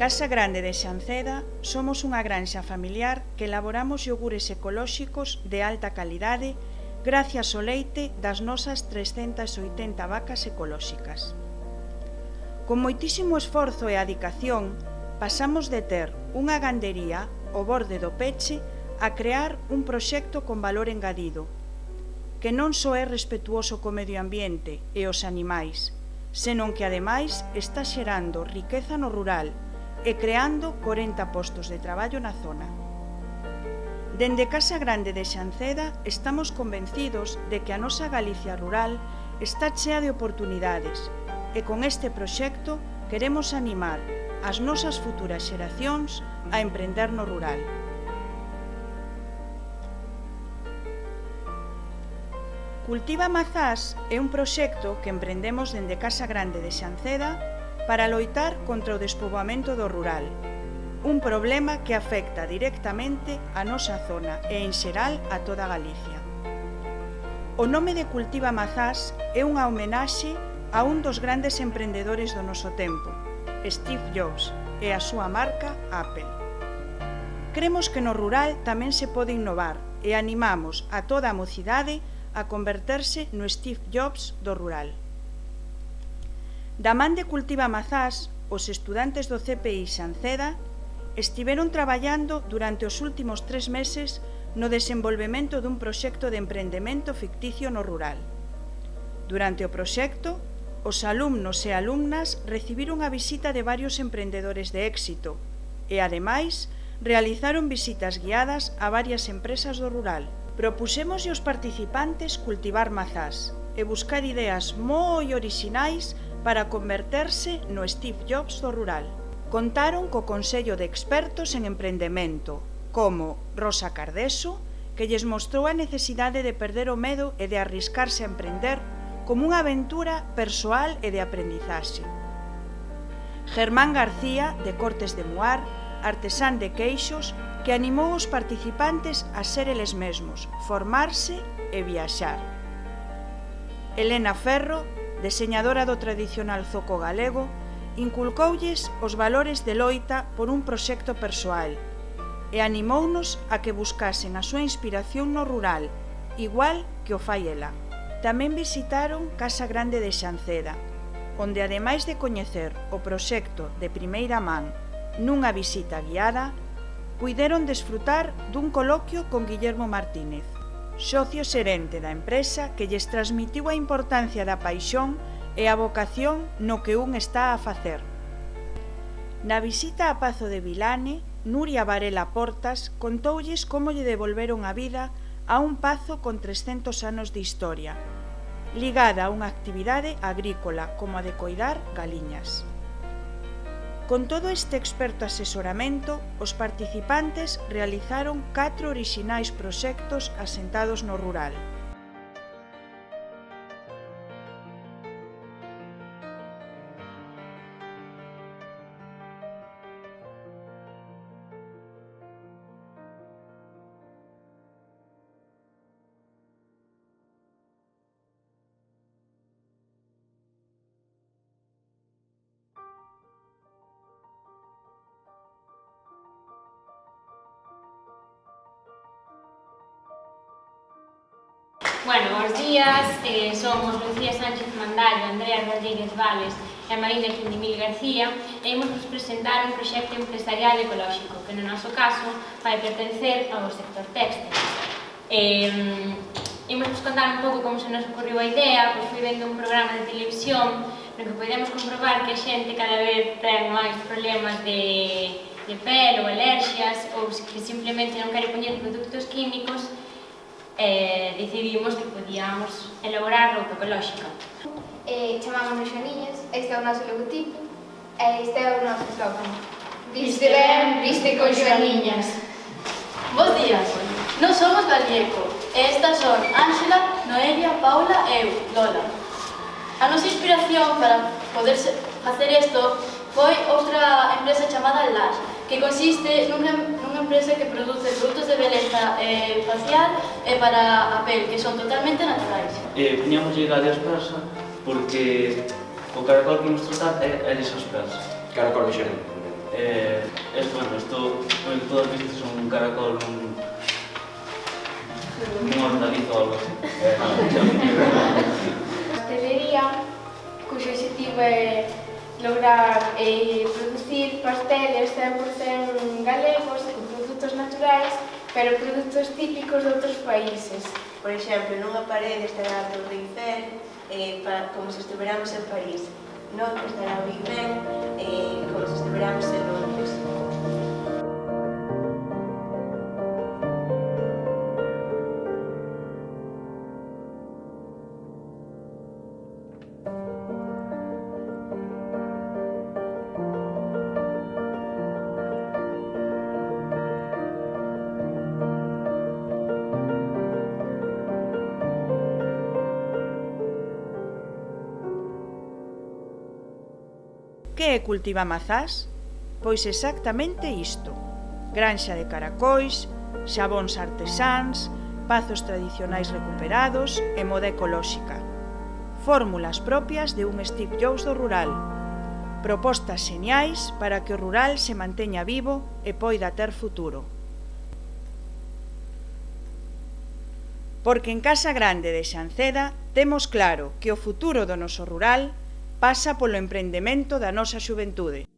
Casa Grande de Xanceda somos unha granxa familiar que elaboramos iogures ecolóxicos de alta calidade gracias ao leite das nosas 380 vacas ecolóxicas. Con moitísimo esforzo e adicación, pasamos de ter unha gandería ao borde do peche a crear un proxecto con valor engadido, que non só é respetuoso co medio ambiente e os animais, senón que ademais está xerando riqueza no rural e creando 40 postos de traballo na zona. Dende Casa Grande de Xanceda estamos convencidos de que a nosa Galicia rural está chea de oportunidades e con este proxecto queremos animar as nosas futuras xeracións a emprender no rural. Cultiva Mazás é un proxecto que emprendemos dende Casa Grande de Xanceda para loitar contra o despoboamento do rural, un problema que afecta directamente a nosa zona e, en xeral, a toda Galicia. O nome de Cultiva Mazás é unha homenaxe a un dos grandes emprendedores do noso tempo, Steve Jobs, e a súa marca Apple. Cremos que no rural tamén se pode innovar e animamos a toda a mocidade a converterse no Steve Jobs do rural. Da man de Cultiva Mazás, os estudantes do CPI Xanceda estiveron traballando durante os últimos 3 meses no desenvolvemento dun proxecto de emprendemento ficticio no rural. Durante o proxecto, os alumnos e alumnas recibiron a visita de varios emprendedores de éxito e, ademais, realizaron visitas guiadas a varias empresas do rural. Propuxémoslle aos participantes cultivar mazás e buscar ideas moi orixinais para converterse no Steve Jobs do rural. Contaron co Consello de Expertos en Emprendemento, como Rosa Cardeso, que lles mostrou a necesidade de perder o medo e de arriscarse a emprender como unha aventura persoal e de aprendizaxe. Germán García, de Cortes de Muar, artesán de queixos, que animou os participantes a ser eles mesmos, formarse e viaxar. Elena Ferro, deseñadora do tradicional zoco galego, inculcoulles os valores de loita por un proxecto persoal e animounos a que buscasen a súa inspiración no rural, igual que o fai ela. Tamén visitaron Casa Grande de Xanceda, onde ademais de coñecer o proxecto de primeira man nunha visita guiada, puideron desfrutar dun coloquio con Guillermo Martínez, socio xerente da empresa, que lles transmitiu a importancia da paixón e a vocación no que un está a facer. Na visita a Pazo de Vilane, Nuria Varela Portas contoulles como lle devolveron a vida a un pazo con 300 anos de historia, ligada a unha actividade agrícola como a de coidar galiñas. Con todo este experto asesoramento, os participantes realizaron 4 orixinais proxectos asentados no rural. Bueno, bons días, somos Lucía Sánchez Mandario, Andrea Rodríguez Vales e Marina Quindimil García e imos vos presentar un proxecto empresarial ecolóxico que no noso caso vai pertencer ao sector téxtil. Imos vos contar un pouco como se nos ocorreu a idea, pois foi vendo un programa de televisión no que podemos comprobar que a xente cada vez ten máis problemas de pel ou alerxias ou que simplemente non quere poñer produtos químicos. Decidimos que podíamos elaborar roupa ecolóxica. Chamámonos Xaniñas, este é o noso logotipo e este é o noso slogan. Viste ben, viste con Xaniñas. Bos días, non somos Galieco e estas son Ángela, Noelia, Paula e eu, Lola. A nosa inspiración para poder facer isto foi outra empresa chamada Lash, que consiste nunha empresa que produce produtos de beleza facial e para a pel, que son totalmente naturais. Poñamos idade aos persa porque o caracol que nos tratar é eles aos persa. Caracol de xerente. Isto, todas as vistas son un caracol nun hortalizo ou algo así. Pastelería, cuxo objetivo é lograr producir pasteles 100% galegos con produtos naturais, pero produtos típicos de outros países. Por exemplo, nunha parede estará a Torre Eiffel, como se estiveramos en París. Noutra estará o Big Ben, como se estiveramos en Londres. Que é Cultivamazás? Pois exactamente isto: granxa de caracois, xabóns artesáns, pazos tradicionais recuperados e moda ecolóxica. Fórmulas propias de un Steve Jobs do rural. Propostas xeniais para que o rural se manteña vivo e poida ter futuro. Porque en Casa Grande de Xanceda temos claro que o futuro do noso rural pasa polo emprendemento da nosa xuventude.